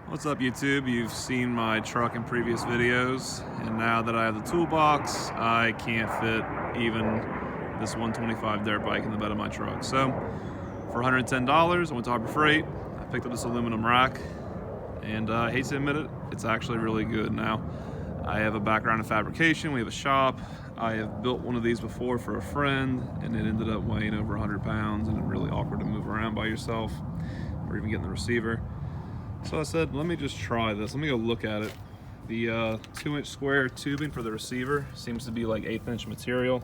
What's up, YouTube? You've seen my truck in previous videos, and now that I have the toolbox, I can't fit even this 125 dirt bike in the bed of my truck. So for $110, I went to Harbor Freight. I picked up this aluminum rack, and I hate to admit it, it's actually really good. Now, I have a background in fabrication. We have a shop. I have built one of these before for a friend, and it ended up weighing over 100 pounds, and it's really awkward to move around by yourself or even get in the receiver. So I said, let me just try this. Let me go look at it. The 2-inch square tubing for the receiver seems to be like 1/8 inch material.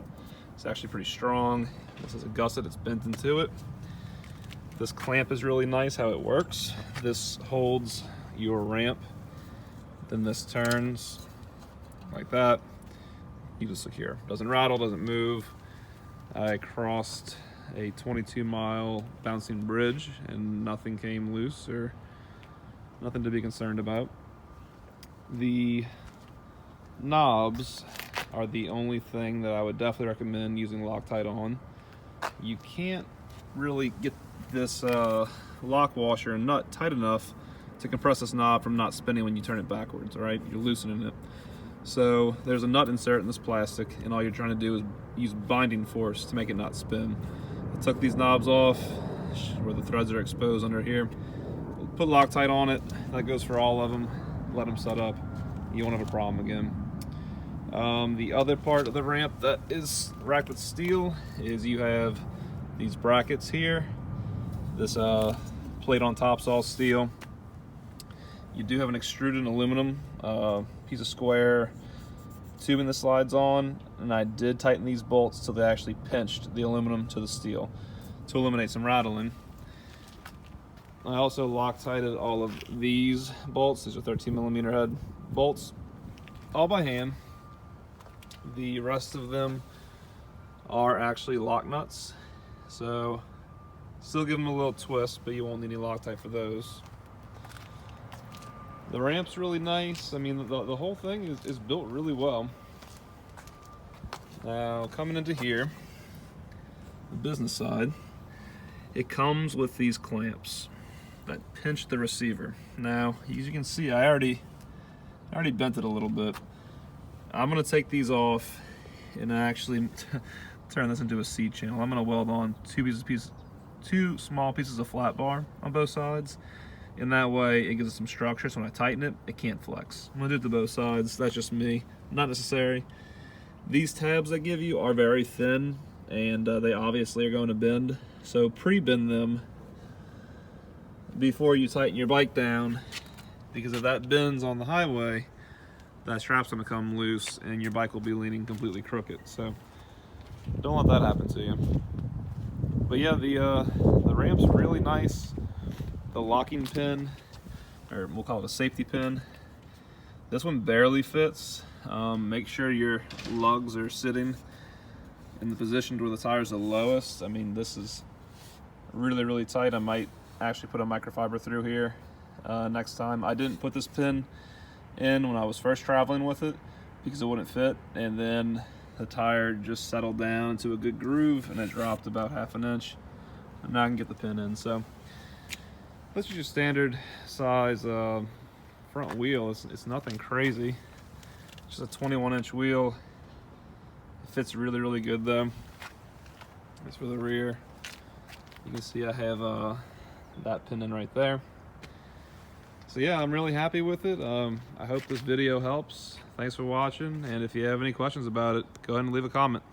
It's actually pretty strong. This is a gusset, it's bent into it. This clamp is really nice how it works. This holds your ramp, then this turns like that. You just secure. Doesn't rattle, doesn't move. I crossed a 22-mile bouncing bridge and nothing came loose or nothing to be concerned about. The knobs are the only thing that I would definitely recommend using Loctite on. You can't really get this lock washer and nut tight enough to compress this knob from not spinning when you turn it backwards, all right? You're loosening it. So there's a nut insert in this plastic, and all you're trying to do is use binding force to make it not spin. I took these knobs off where the threads are exposed under here. Put Loctite on it. That goes for all of them. Let them set up. You won't have a problem again. The other part of the ramp that is racked with steel is you have these brackets here. This plate on top's all steel. You do have an extruded aluminum piece of square tubing that slides on, and I did tighten these bolts so they actually pinched the aluminum to the steel to eliminate some rattling. I also Loctited all of these bolts. These are 13mm head bolts, all by hand. The rest of them are actually lock nuts, so still give them a little twist, but you won't need any Loctite for those. The ramp's really nice. I mean, the whole thing is built really well. Now, coming into here, the business side, it comes with these clamps that pinch the receiver. Now, as you can see, I already bent it a little bit. I'm gonna take these off and actually turn this into a C channel. I'm gonna weld on two small pieces of flat bar on both sides, and that way it gives it some structure, so when I tighten it, it can't flex. I'm gonna do it to both sides. That's just me, not necessary. These tabs I give you are very thin, and they obviously are going to bend, so pre-bend them before you tighten your bike down, because if that bends on the highway, that strap's gonna come loose and your bike will be leaning completely crooked. So don't let that happen to you. But yeah, the ramp's really nice. The locking pin, or we'll call it a safety pin, this one barely fits. Make sure your lugs are sitting in the position where the tires are lowest. I mean, this is really tight. I might actually put a microfiber through here next time. I didn't put this pin in when I was first traveling with it because it wouldn't fit, and then the tire just settled down to a good groove and it dropped about 1/2 inch, and now I can get the pin in. So this is your standard size front wheel. It's nothing crazy, just a 21-inch wheel. It fits really good though. As for the rear, you can see I have that pin in right there. So yeah, I'm really happy with it. I hope this video helps. Thanks for watching, and if you have any questions about it, go ahead and leave a comment.